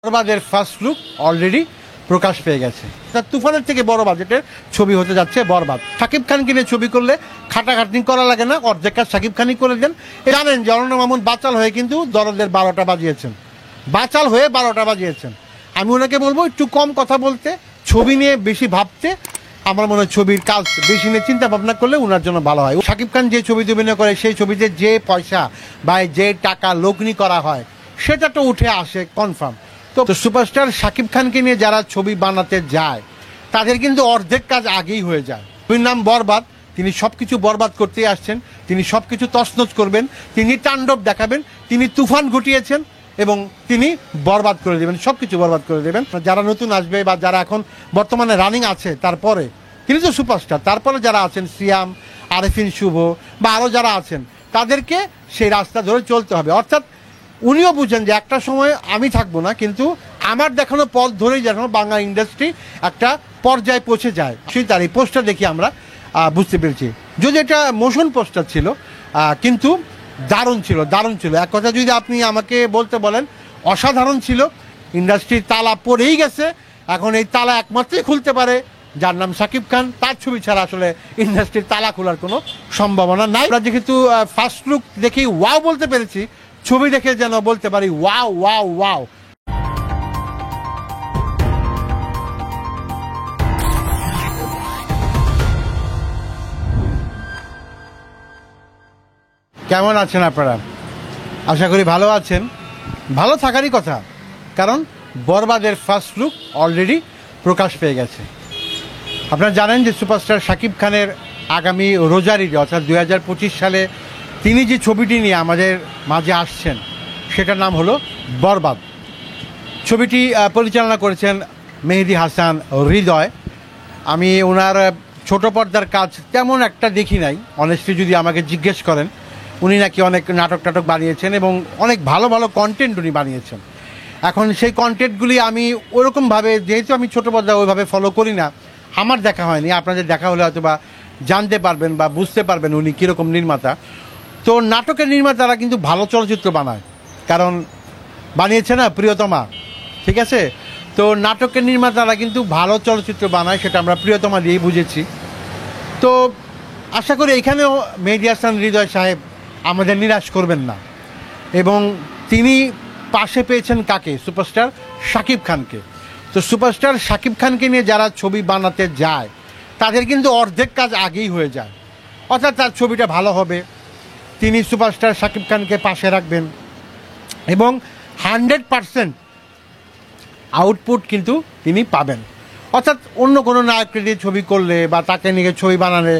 বরবাদের first look already প্রকাশ পেয়ে গেছে। তার তুফানের থেকে বড় বাজেটের ছবি হতে যাচ্ছে বরবাদ। শাকিব খানকে নিয়ে ছবি করলে খাটাখাটনি করা লাগে না, অর্ধেক কাজ শাকিব খানই করে দেন। জানেন যে অরণ্য মামুন বাচাল হয়ে কিন্তু দরদের 12টা বাজিয়েছেন, বাচাল হয়ে 12টা বাজিয়েছেন। আমি ওনাকে বলবো একটু কম কথা বলতে, ছবি নিয়ে বেশি ভাবতে। আমার মনে হয় ছবির কাজ বেশি নিয়ে চিন্তা ভাবনা করলে ওনার জন্য ভালো হয়। শাকিব খান যে ছবিতে অভিনয় করে সেই ছবিতে যে পয়সা বা যে টাকা লগ্নি করা হয় সেটা তো উঠে আসে কনফার্ম। তো সুপারস্টার শাকিব খানকে নিয়ে যারা ছবি বানাতে যায় তাদের কিন্তু অর্ধেক কাজ আগেই হয়ে যায়। ছবির নাম বরবাদ, তিনি সব কিছু বরবাদ করতেই আসছেন, তিনি সব কিছু তছনছ করবেন, তিনি তাণ্ডব দেখাবেন, তিনি তুফান ঘটিয়েছেন এবং তিনি বরবাদ করে দেবেন, সব কিছু বরবাদ করে দেবেন। যারা নতুন আসবে বা যারা এখন বর্তমানে রানিং আছে তারপরে তিনি তো সুপারস্টার, তারপরে যারা আছেন সিয়াম, আরেফিন শুভ বা আরও যারা আছেন তাদেরকে সেই রাস্তা ধরে চলতে হবে। অর্থাৎ উনিও বুঝেন যে একটা সময় আমি থাকবো না, কিন্তু আমার দেখানো পথ ধরেই যেন বাংলা ইন্ডাস্ট্রি একটা পর্যায়ে পৌঁছে যায়। সেই তার এই পোস্টটা দেখি আমরা বুঝতে পেরেছি। যদি এটা মোশন পোস্টার ছিল কিন্তু দারুণ ছিল, দারুণ ছিল। এক কথা যদি আপনি আমাকে বলতে বলেন অসাধারণ ছিল। ইন্ডাস্ট্রির তালা পড়েই গেছে, এখন এই তালা একমাত্রই খুলতে পারে যার নাম শাকিব খান। তার ছবি ছাড়া আসলে ইন্ডাস্ট্রির তালা খোলার কোনো সম্ভাবনা নাই। আমরা যেহেতু ফার্স্ট লুক দেখেই ওয়াও বলতে পেরেছি, ছবি দেখে যেন বলতে পারি ওয়াও ওয়াও ওয়াও। কেমন আছেন আপনারা? আশা করি ভালো আছেন। ভালো থাকারই কথা, কারণ বরবাদের ফার্স্ট লুক অলরেডি প্রকাশ পেয়ে গেছে। আপনারা জানেন যে সুপারস্টার শাকিব খানের আগামী রোজার ঈদে অর্থাৎ 2025 সালে তিনি যে ছবিটি নিয়ে আমাদের মাঝে আসছেন সেটার নাম হলো বরবাদ। ছবিটি পরিচালনা করেছেন মেহেদী হাসান হৃদয়। আমি ওনার ছোট পর্দার কাজ তেমন একটা দেখি নাই, অনেস্টলি যদি আমাকে জিজ্ঞেস করেন। উনি নাকি অনেক নাটক টাটক বানিয়েছেন এবং অনেক ভালো ভালো কন্টেন্ট উনি বানিয়েছেন। এখন সেই কন্টেন্টগুলি আমি ওরকমভাবে, যেহেতু আমি ছোটো পর্দা ওইভাবে ফলো করি না, আমার দেখা হয়নি। আপনাদের দেখা হলে হয়তো বা জানতে পারবেন বা বুঝতে পারবেন উনি কীরকম নির্মাতা। তো নাটকের নির্মাতারা কিন্তু ভালো চলচ্চিত্র বানায়, কারণ বানিয়েছে না প্রিয়তমা, ঠিক আছে? তো নাটকের নির্মাতারা কিন্তু ভালো চলচ্চিত্র বানায়, সেটা আমরা প্রিয়তমা দিয়েই বুঝেছি। তো আশা করি এখানেও মেহেদী হাসান হৃদয় সাহেব আমাদের নিরাশ করবেন না। এবং তিনি পাশে পেয়েছেন কাকে? সুপারস্টার শাকিব খানকে। তো সুপারস্টার শাকিব খানকে নিয়ে যারা ছবি বানাতে যায় তাদের কিন্তু অর্ধেক কাজ আগেই হয়ে যায়। অর্থাৎ তার ছবিটা ভালো হবে, তিনি সুপারস্টার শাকিব খানকে পাশে রাখবেন এবং 100% আউটপুট কিন্তু তিনি পাবেন। অর্থাৎ অন্য কোনো নায়ককে দিয়ে ছবি করলে বা তাকে নিয়ে ছবি বানালে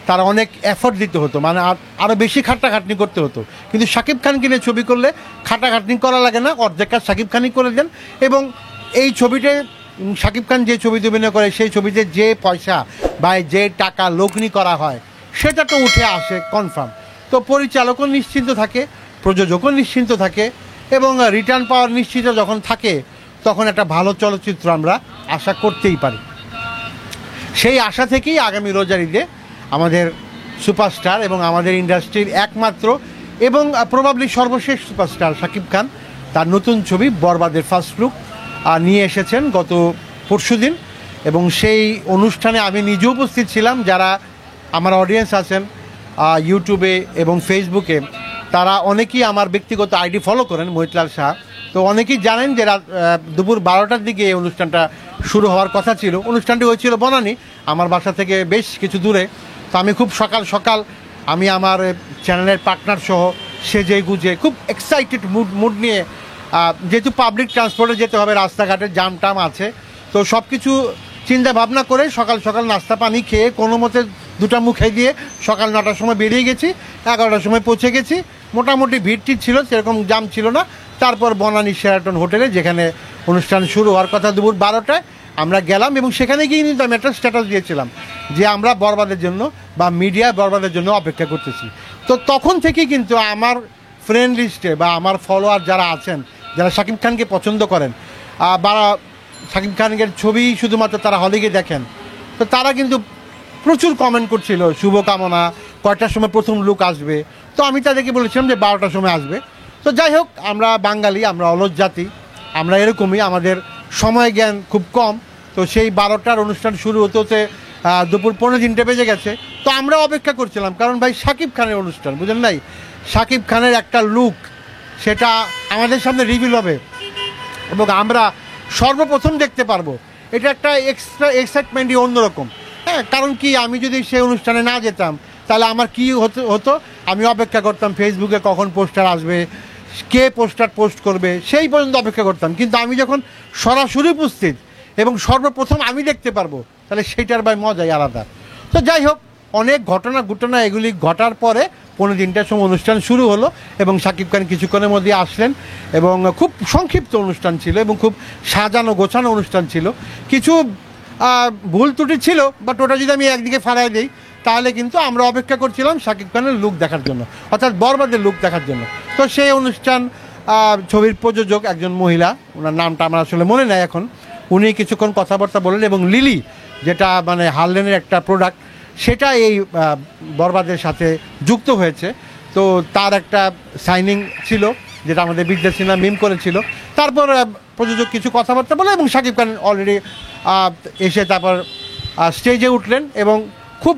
তারা অনেক এফোর্ট দিতে হতো, মানে আরও বেশি খাটাখাটনি করতে হতো। কিন্তু শাকিব খানকে নিয়ে ছবি করলে খাটাখাটনি করা লাগে না, অর্ধেক কাজ শাকিব খানই করে দেন। এবং এই ছবিটায় শাকিব খান যে ছবিতে অভিনয় করে সেই ছবিতে যে পয়সা বা যে টাকা লগ্নি করা হয় সেটা তো উঠে আসে কনফার্ম। তো পরিচালকও নিশ্চিন্ত থাকে, প্রযোজকও নিশ্চিন্ত থাকে এবং রিটার্ন পাওয়ার নিশ্চিত যখন থাকে তখন একটা ভালো চলচ্চিত্র আমরা আশা করতেই পারি। সেই আশা থেকেই আগামী রোজার ঈদে আমাদের সুপারস্টার এবং আমাদের ইন্ডাস্ট্রির একমাত্র এবং প্রবাবলি সর্বশেষ সুপারস্টার শাকিব খান তার নতুন ছবি বরবাদের ফার্স্ট লুক নিয়ে এসেছেন গত পরশুদিন। এবং সেই অনুষ্ঠানে আমি নিজে উপস্থিত ছিলাম। যারা আমার অডিয়েন্স আছেন ইউটিউবে এবং ফেসবুকে, তারা অনেকেই আমার ব্যক্তিগত আইডি ফলো করেন, মহিতলাল শাহ। তো অনেকেই জানেন যে দুপুর 12টার দিকে এই অনুষ্ঠানটা শুরু হওয়ার কথা ছিল। অনুষ্ঠানটি হয়েছিল বনানী, আমার বাসা থেকে বেশ কিছু দূরে। তো আমি খুব সকাল সকাল আমি আমার চ্যানেলের পার্টনার সহ সেজে গুজে খুব এক্সাইটেড মুড নিয়ে, যেহেতু পাবলিক ট্রান্সপোর্টে যেতে হবে, রাস্তাঘাটে জাম টাম আছে, তো সব কিছু চিন্তা ভাবনা করে সকাল সকাল নাস্তা পানি খেয়ে কোনো মতে দুটা মুখে দিয়ে সকাল 9টার সময় বেরিয়ে গেছি, 11টার সময় পৌঁছে গেছি। মোটামুটি ভিড় ছিল, সেরকম জাম ছিল না। তারপর বনানী শেরাটন হোটেলে, যেখানে অনুষ্ঠান শুরু হওয়ার কথা দুপুর 12টায়, আমরা গেলাম এবং সেখানে গিয়ে কিন্তু আমি একটা স্ট্যাটাস দিয়েছিলাম যে আমরা বরবাদের জন্য বা মিডিয়া বরবাদের জন্য অপেক্ষা করতেছি। তো তখন থেকেই কিন্তু আমার ফ্রেন্ড লিস্টে বা আমার ফলোয়ার যারা আছেন, যারা শাকিব খানকে পছন্দ করেন বা শাকিব খানের ছবি শুধুমাত্র তারা হলে গিয়ে দেখেন, তো তারা কিন্তু প্রচুর কমেন্ট করছিল শুভকামনা, কয়টার সময় প্রথম লুক আসবে। তো আমি তাদেরকে বলেছিলাম যে 12টার সময় আসবে। তো যাই হোক, আমরা বাঙালি, আমরা অলস জাতি, আমরা এরকমই, আমাদের সময় জ্ঞান খুব কম। তো সেই 12টার অনুষ্ঠান শুরু হতে হতে দুপুর 2:45 বেজে গেছে। তো আমরা অপেক্ষা করছিলাম, কারণ ভাই শাকিব খানের অনুষ্ঠান, বুঝেন নাই, শাকিব খানের একটা লুক সেটা আমাদের সামনে রিভিল হবে এবং আমরা সর্বপ্রথম দেখতে পারবো। এটা একটা এক্সট্রা এক্সাইটমেন্টই অন্যরকম। হ্যাঁ, কারণ কি, আমি যদি সেই অনুষ্ঠানে না যেতাম তাহলে আমার কি হতো, আমি অপেক্ষা করতাম ফেসবুকে কখন পোস্টার আসবে, কে পোস্টার পোস্ট করবে, সেই পর্যন্ত অপেক্ষা করতাম। কিন্তু আমি যখন সরাসরি উপস্থিত এবং সর্বপ্রথম আমি দেখতে পারবো, তাহলে সেইটার ভাই মজাই আলাদা। তো যাই হোক, অনেক ঘটনা এগুলি ঘটার পরে 3:30টার সময় অনুষ্ঠান শুরু হলো এবং শাকিব খান কিছুক্ষণের মধ্যে আসলেন এবং খুব সংক্ষিপ্ত অনুষ্ঠান ছিল এবং খুব সাজানো গোছানো অনুষ্ঠান ছিল। কিছু ভুল ত্রুটি ছিল, বাট ওটা যদি আমি একদিকে ফারাই দিই তাহলে কিন্তু আমরা অপেক্ষা করছিলাম শাকিব খানের লুক দেখার জন্য, অর্থাৎ বরবাদের লুক দেখার জন্য। তো সেই অনুষ্ঠান ছবির প্রযোজক একজন মহিলা, ওনার নামটা আমার আসলে মনে নেই এখন, উনি কিছুক্ষণ কথাবার্তা বলেন এবং লিলি, যেটা মানে হারলেনের একটা প্রোডাক্ট, সেটা এই বরবাদের সাথে যুক্ত হয়েছে। তো তার একটা সাইনিং ছিল যেটা আমাদের বিদ্যা সিনহা মিম করেছিল। তারপর প্রযোজক কিছু কথাবার্তা বলে এবং শাকিব খান অলরেডি এসে তারপর স্টেজে উঠলেন এবং খুব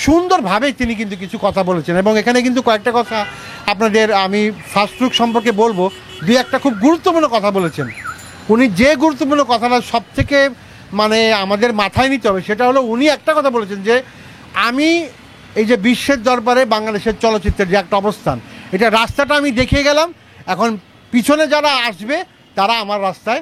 সুন্দরভাবে তিনি কিন্তু কিছু কথা বলেছেন। এবং এখানে কিন্তু কয়েকটা কথা আপনাদের আমি ফার্স্ট লুক সম্পর্কে বলবো, দুই একটা খুব গুরুত্বপূর্ণ কথা বলেছেন উনি। যে গুরুত্বপূর্ণ কথাটা সব থেকে মানে আমাদের মাথায় নিতে হবে সেটা হলো, উনি একটা কথা বলেছেন যে আমি এই যে বিশ্বের দরবারে বাংলাদেশের চলচ্চিত্রের যে একটা অবস্থান, এটা রাস্তাটা আমি দেখিয়ে গেলাম, এখন পিছনে যারা আসবে তারা আমার রাস্তায়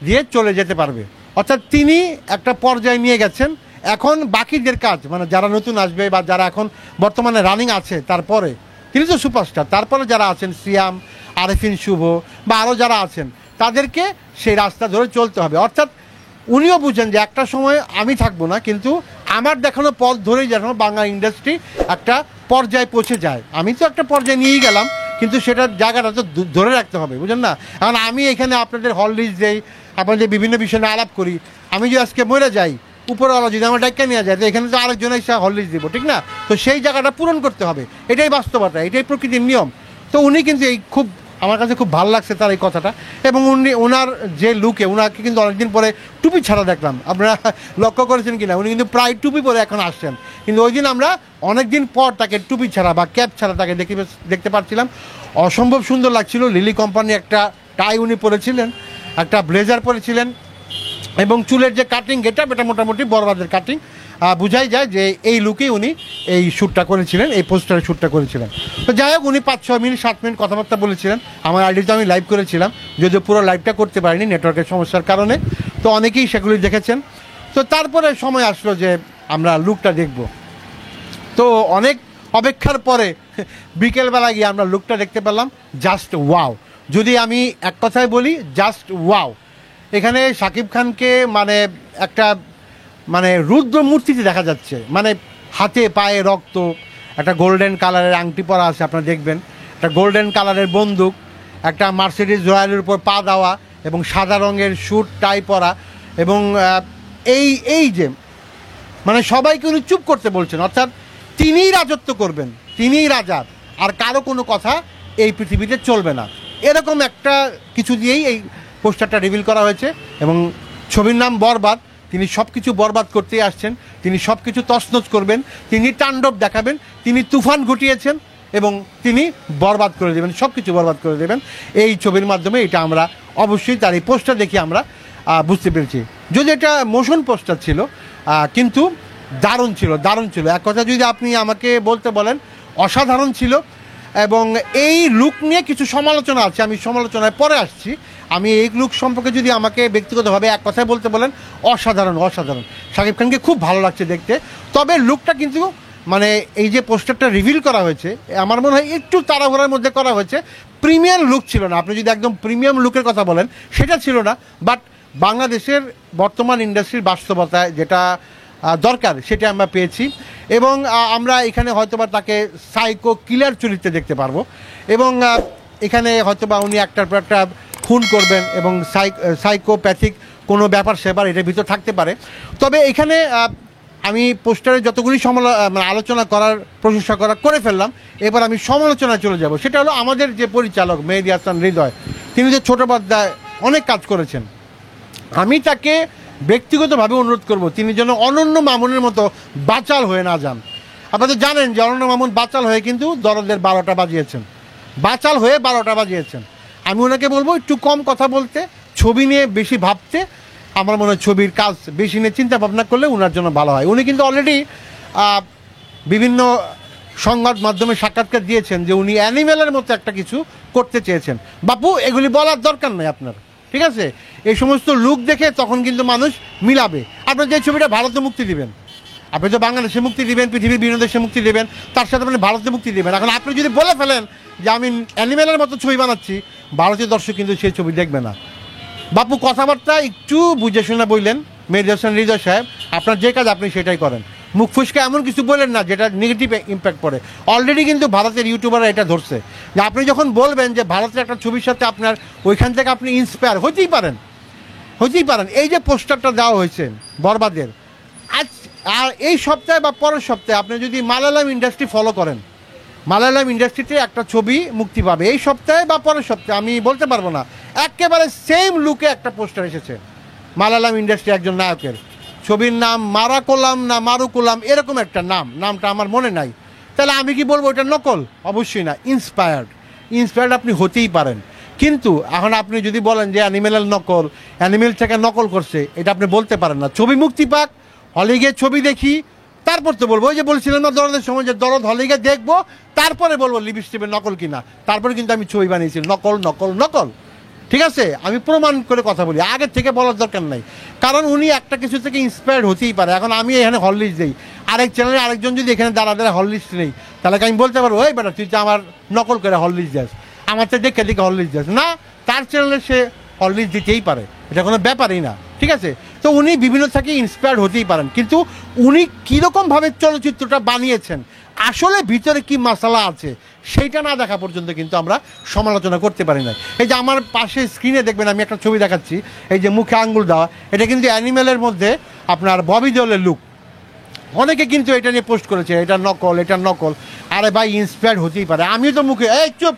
দিয়ে চলে যেতে পারবে। অর্থাৎ তিনি একটা পর্যায়ে নিয়ে গেছেন। এখন বাকিদের কাজ, মানে যারা নতুন আসবে বা যারা এখন বর্তমানে রানিং আছে, তারপরে তিনি তো সুপারস্টার, তারপরে যারা আছেন সিয়াম, আরেফিন শুভ বা আরও যারা আছেন, তাদেরকে সেই রাস্তা ধরে চলতে হবে। অর্থাৎ উনিও বুঝেন যে একটা সময় আমি থাকবো না, কিন্তু আমার দেখানো পথ ধরেই যেন বাংলা ইন্ডাস্ট্রি একটা পর্যায়ে পৌঁছে যায়। আমি তো একটা পর্যায়ে নিয়েই গেলাম, কিন্তু সেটার জায়গাটা তো ধরে রাখতে হবে, বুঝেন না। এখন আমি এখানে আপনাদের হল লিস্ট দেই, আপনাদের বিভিন্ন বিষয় নিয়ে আলাপ করি, আমি যদি আজকে মরে যাই, উপরওয়ালা যদি আমার ডাক্কা নিয়ে যায়, তো এখানে তো আরেকজন এসে হল লিস্ট দিব, ঠিক না? তো সেই জায়গাটা পূরণ করতে হবে, এটাই বাস্তবতা, এটাই প্রকৃতির নিয়ম। তো উনি কিন্তু এই খুব, আমার কাছে খুব ভালো লাগছে তার এই কথাটা। এবং উনি ওনার যে লুকে, ওনাকে কিন্তু অনেকদিন পরে টুপি ছাড়া দেখলাম, আপনারা লক্ষ্য করেছেন কিনা, উনি কিন্তু প্রায় টুপি পরে এখন আসছেন, কিন্তু ওই দিন আমরা অনেকদিন পর তাকে টুপি ছাড়া বা ক্যাপ ছাড়া তাকে দেখতে পাচ্ছিলাম। অসম্ভব সুন্দর লাগছিল। লিলি কোম্পানি একটা টাই উনি পরেছিলেন, একটা ব্লেজার পরেছিলেন এবং চুলের যে কাটিং, এটা মোটামুটি বরবাদের কাটিং, বোঝাই যায় যে এই লুকেই উনি এই শ্যুটটা করেছিলেন, এই পোস্টারের শ্যুটটা করেছিলেন। তো যাই হোক, উনি 5-6 মিনিট 7 মিনিট কথাবার্তা বলেছিলেন। আমার আইডিতে আমি লাইভ করেছিলাম, যদিও পুরো লাইভটা করতে পারিনি নেটওয়ার্কের সমস্যার কারণে, তো অনেকেই সেগুলি দেখেছেন। তো তারপরে সময় আসলো যে আমরা লুকটা দেখব। তো অনেক অপেক্ষার পরে বিকেলবেলা গিয়ে আমরা লুকটা দেখতে পেলাম, জাস্ট ওয়াও। যদি আমি এক কথায় বলি, জাস্ট ওয়াও। এখানে শাকিব খানকে মানে একটা মানে রুদ্র মূর্তিতে দেখা যাচ্ছে, মানে হাতে পায়ে রক্ত, একটা গোল্ডেন কালারের আংটি পরা আছে, আপনারা দেখবেন, একটা গোল্ডেন কালারের বন্দুক, একটা মার্সিডিজ রয়্যালের উপর পা দেওয়া এবং সাদা রঙের স্যুট টাই পরা এবং এই যে মানে সবাইকে উনি চুপ করতে বলছেন, অর্থাৎ তিনিই রাজত্ব করবেন, তিনিই রাজা, আর কারো কোনো কথা এই পৃথিবীতে চলবে না, এরকম একটা কিছু দিয়েই এই পোস্টারটা রিভিল করা হয়েছে। এবং ছবির নাম বরবাদ। তিনি সব কিছু বরবাদ করতেই আসছেন, তিনি সব কিছু তছনছ করবেন, তিনি তাণ্ডব দেখাবেন, তিনি তুফান ঘটিয়েছেন এবং তিনি বরবাদ করে দেবেন, সব কিছু বরবাদ করে দেবেন এই ছবির মাধ্যমে। এটা আমরা অবশ্যই তার এই পোস্টার দেখে আমরা বুঝতে পেরেছি। যদি এটা মোশন পোস্টার ছিল, কিন্তু দারুণ ছিল। এক কথা যদি আপনি আমাকে বলতে বলেন, অসাধারণ ছিল। এবং এই লুক নিয়ে কিছু সমালোচনা আছে, আমি সমালোচনায় পরে আসছি। আমি এই লুক সম্পর্কে যদি আমাকে ব্যক্তিগতভাবে এক কথায় বলতে বলেন, অসাধারণ। শাকিব খানকে খুব ভালো লাগছে দেখতে। তবে লুকটা কিন্তু মানে এই যে পোস্টারটা রিভিল করা হয়েছে, আমার মনে হয় একটু তাড়াহুড়ার মধ্যে করা হয়েছে, প্রিমিয়াম লুক ছিল না। আপনি যদি একদম প্রিমিয়াম লুকের কথা বলেন, সেটা ছিল না। বাট বাংলাদেশের বর্তমান ইন্ডাস্ট্রির বাস্তবতায় যেটা দরকার সেটা আমরা পেয়েছি। এবং আমরা এখানে হয়তোবা তাকে সাইকো কিলার চরিত্রে দেখতে পারবো এবং এখানে হয়তোবা উনি একটার পর একটা খুন করবেন এবং সাইকোপ্যাথিক কোনো ব্যাপার সেবার এটার ভিতর থাকতে পারে। তবে এখানে আমি পোস্টারে যতগুলি আলোচনা করার প্রশংসা করে ফেললাম, এবার আমি সমালোচনায় চলে যাব। সেটা হলো আমাদের যে পরিচালক মেহেদী হাসান হৃদয়, তিনি যে ছোট পর্দায় অনেক কাজ করেছেন। আমি তাকে ব্যক্তিগতভাবে অনুরোধ করব তিনি যেন অনন্য মামুনের মতো বাচাল হয়ে না যান। আপনারা জানেন যে অনন্য মামুন বাচাল হয়ে কিন্তু দরদের 12টা বাজিয়েছেন, বাচাল হয়ে 12টা বাজিয়েছেন। আমি ওনাকে বলবো একটু কম কথা বলতে, ছবি নিয়ে বেশি ভাবতে। আমার মনে হয় ছবির কাজ বেশি নিয়ে চিন্তা ভাবনা করলে ওনার জন্য ভালো হয়। উনি কিন্তু অলরেডি বিভিন্ন সংবাদ মাধ্যমে সাক্ষাৎকার দিয়েছেন যে উনি অ্যানিমেলের মতো একটা কিছু করতে চেয়েছেন। বাপু এগুলি বলার দরকার নেই আপনার, ঠিক আছে? এই সমস্ত লুক দেখে তখন কিন্তু মানুষ মিলাবে। আপনার যে ছবিটা ভারতে মুক্তি দিবেন, আপনি তো বাংলাদেশে মুক্তি দিবেন, পৃথিবীর বিভিন্ন দেশে মুক্তি দেবেন, তার সাথে আপনি ভারতে মুক্তি দেবেন। এখন আপনি যদি বলে ফেলেন যে আমি অ্যানিমেলের মতো ছবি বানাচ্ছি, ভারতীয় দর্শক কিন্তু সেই ছবি দেখবে না। বাপু কথাবার্তা একটু বুঝে শুনে বললেন। মেহেদী হাসান হৃদয় সাহেব, আপনার যে কাজ আপনি সেটাই করেন, মুখ ফুসকে এমন কিছু বললেন না যেটা নেগেটিভ ইম্প্যাক্ট পড়ে। অলরেডি কিন্তু ভারতের ইউটিউবাররা এটা ধরছে যে আপনি যখন বলবেন যে ভারতের একটা ছবির সাথে আপনার ওইখান থেকে আপনি ইন্সপায়ার হতেই পারেন, হতেই পারেন। এই যে পোস্টারটা দেওয়া হয়েছে বরবাদের, আজ আর এই সপ্তাহে বা পরের সপ্তাহে আপনি যদি মালায়ালাম ইন্ডাস্ট্রি ফলো করেন, মালায়ালাম ইন্ডাস্ট্রিতে একটা ছবি মুক্তি পাবে এই সপ্তাহে বা পরের সপ্তাহে, আমি বলতে পারবো না। একেবারে সেম লুকে একটা পোস্টার এসেছে মালায়ালাম ইন্ডাস্ট্রি একজন নায়কের। ছবির নাম মারাকোলাম না মারুকুলাম এরকম একটা নামটা আমার মনে নাই। তাহলে আমি কি বলবো এটা নকল? অবশ্যই না, ইন্সপায়ার্ড আপনি হতেই পারেন। কিন্তু এখন আপনি যদি বলেন যে অ্যানিমেলের নকল, অ্যানিমেল থেকে নকল করছে, এটা আপনি বলতে পারেন না। ছবি মুক্তি পাক, হলে গিয়ে ছবি দেখি, তারপর তো বলবো। ওই যে বলছিলেন না দরদের সময় যে দরদ হলে গিয়ে দেখবো, তারপরে বলবো লিপস্টিকের নকল কিনা, তারপরে কিন্তু আমি ছবি বানিয়েছি নকল নকল নকল, ঠিক আছে? আমি প্রমাণ করে কথা বলি, আগের থেকে বলার দরকার নাই। কারণ উনি একটা কিছু থেকে ইন্সপায়ার্ড হতেই পারে। এখন আমি এখানে হরলিক্স দিই, আরেক চ্যানেলে আরেকজন যদি এখানে দাঁড়া হরলিক্স নেই, তাহলে আমি বলতে পারবো ওই বেটা তুই তো আমার নকল করে হরলিক্স দিস, আমার তো দেখে দেখে হরলিক্স দিস না, তার চ্যানেলে সে হরলিক্স দিতেই পারে, এটা কোনো ব্যাপারই না, ঠিক আছে? তো উনি বিভিন্ন থেকে ইন্সপায়ার্ড হতেই পারেন, কিন্তু উনি কীরকমভাবে চলচ্চিত্রটা বানিয়েছেন, আসলে ভিতরে কি মশলা আছে সেইটা না দেখা পর্যন্ত কিন্তু আমরা সমালোচনা করতে পারি না। এই যে আমার পাশে স্ক্রিনে দেখবেন আমি একটা ছবি দেখাচ্ছি, এই যে মুখে আঙ্গুল দেওয়া, এটা কিন্তু অ্যানিমেলের মধ্যে আপনার ববি দেওলের লুক। অনেকে কিন্তু এটা নিয়ে পোস্ট করেছে এটা নকল, এটা নকল। আরে ভাই ইন্সপায়ার্ড হতেই পারে। আমিও তো মুখে এই চুপ,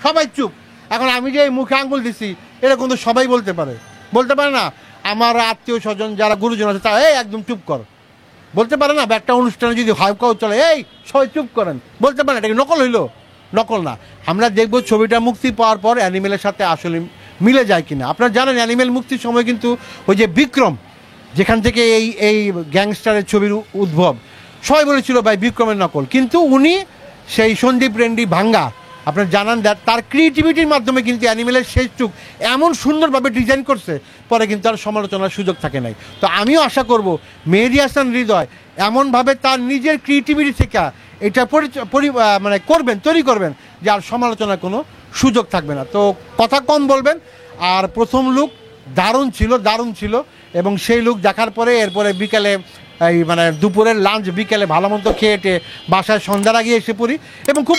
সবাই চুপ। এখন আমি যে এই মুখে আঙ্গুল দিছি এরকম তো সবাই বলতে পারে না? আমার আত্মীয় স্বজন যারা গুরুজন আছে তা এই একদম চুপ কর, বলতে পারে না? বা একটা অনুষ্ঠানে যদি হাউকাও চলে এই সবাই চুপ করেন, বলতে পারে না? এটা নকল হইলো? নকল না। আমরা দেখব ছবিটা মুক্তি পাওয়ার পর অ্যানিমেলের সাথে আসলে মিলে যায় কিনা। আপনারা জানেন অ্যানিমেল মুক্তির সময় কিন্তু ওই যে বিক্রম, যেখান থেকে এই গ্যাংস্টারের ছবির উদ্ভব, সবাই বলেছিল ভাই বিক্রমের নকল। কিন্তু উনি সেই সন্দীপ রেন্ডি ভাঙ্গা, আপনার জানান তার ক্রিয়েটিভিটির মাধ্যমে কিন্তু অ্যানিমেলের শেষ চুক এমন সুন্দরভাবে ডিজাইন করছে, পরে কিন্তু আর সমালোচনার সুযোগ থাকে নাই। তো আমিও আশা করব মেহেদী হাসান হৃদয় এমনভাবে তার নিজের ক্রিয়েটিভিটি থেকে এটা মানে তৈরি করবেন যে আর সমালোচনার কোনো সুযোগ থাকবে না। তো কথা কম বলবেন। আর প্রথম লুক দারুণ ছিল এবং সেই লুক দেখার পরে এরপরে বিকেলে এই মানে দুপুরের লাঞ্চ বিকেলে ভালো মন্দ খেয়ে বাসায় সন্ধ্যার আগে এসে পড়ি এবং খুব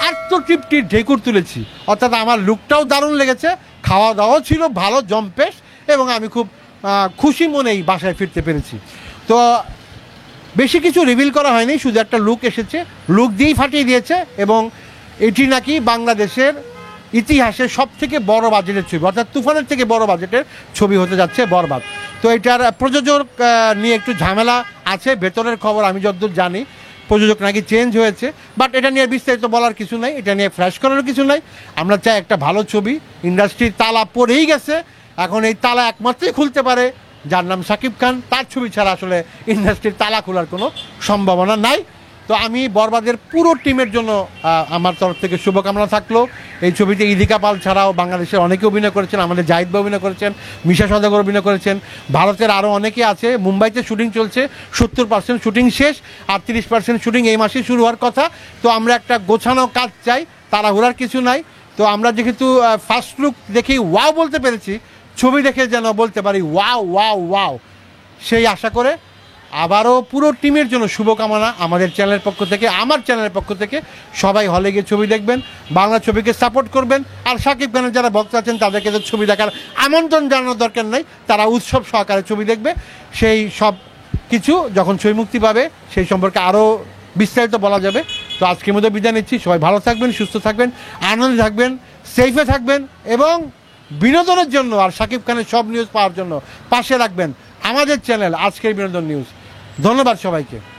আত্মতৃপ্তির ঢেকুর তুলেছি। অর্থাৎ আমার লুকটাও দারুণ লেগেছে, খাওয়া দাওয়াও ছিল ভালো জম্পেশ এবং আমি খুব খুশি মনেই বাসায় ফিরতে পেরেছি। তো বেশি কিছু রিভিল করা হয়নি, শুধু একটা লুক এসেছে, লুক দিয়েই ফাটিয়ে দিয়েছে এবং এটি নাকি বাংলাদেশের ইতিহাসে সবথেকে বড় বাজেটের ছবি, অর্থাৎ তুফানের থেকে বড় বাজেটের ছবি হতে যাচ্ছে বরবাদ। তো এটার প্রযোজক নিয়ে একটু ঝামেলা আছে, ভেতরের খবর আমি যতদূর জানি প্রযোজক নাকি চেঞ্জ হয়েছে, বাট এটা নিয়ে বিস্তারিত বলার কিছু নাই, এটা নিয়ে ফ্ল্যাশ করারও কিছু নাই। আমরা চাই একটা ভালো ছবি। ইন্ডাস্ট্রির তালা পড়েই গেছে, এখন এই তালা একমাত্রই খুলতে পারে যার নাম শাকিব খান। তার ছবি ছাড়া আসলে ইন্ডাস্ট্রির তালা খোলার কোনো সম্ভাবনা নাই। তো আমি বরবাদের পুরো টিমের জন্য আমার তরফ থেকে শুভকামনা থাকলো। এই ছবিতে ইদিকা পাল ছাড়াও বাংলাদেশের অনেকে অভিনয় করেছেন, আমাদের জাহিদ ভাই অভিনয় করেছেন, মিশা সওদাগর অভিনয় করেছেন, ভারতের আরও অনেকে আছে। মুম্বাইতে শুটিং চলছে, 70% শুটিং শেষ, আর 30% শুটিং এই মাসে শুরু হওয়ার কথা। তো আমরা একটা গোছানো কাজ চাই, তাড়াহুড়ার কিছু নাই। তো আমরা যেহেতু ফার্স্ট লুক দেখেই ওয়াও বলতে পেরেছি, ছবি দেখে যেন বলতে পারি ওয়াও ওয়াও ওয়াও, সেই আশা করে আবারও পুরো টিমের জন্য শুভকামনা আমাদের চ্যানেলের পক্ষ থেকে, আমার চ্যানেলের পক্ষ থেকে। সবাই হলে গিয়ে ছবি দেখবেন, বাংলা ছবিকে সাপোর্ট করবেন। আর শাকিব খানের যারা ভক্ত আছেন তাদেরকে তো ছবি দেখার আমন্ত্রণ জানানোর দরকার নেই, তারা উৎসব সহকারে ছবি দেখবে। সেই সব কিছু যখন ছবি মুক্তি পাবে সেই সম্পর্কে আরও বিস্তারিত বলা যাবে। তো আজকের মধ্যে বিদায় নিচ্ছি। সবাই ভালো থাকবেন, সুস্থ থাকবেন, আনন্দে থাকবেন, সেফে থাকবেন এবং বিনোদনের জন্য আর শাকিব খানের সব নিউজ পাওয়ার জন্য পাশে রাখবেন আমাদের চ্যানেল আজকের বিনোদন নিউজ। ধন্যবাদ সবাইকে।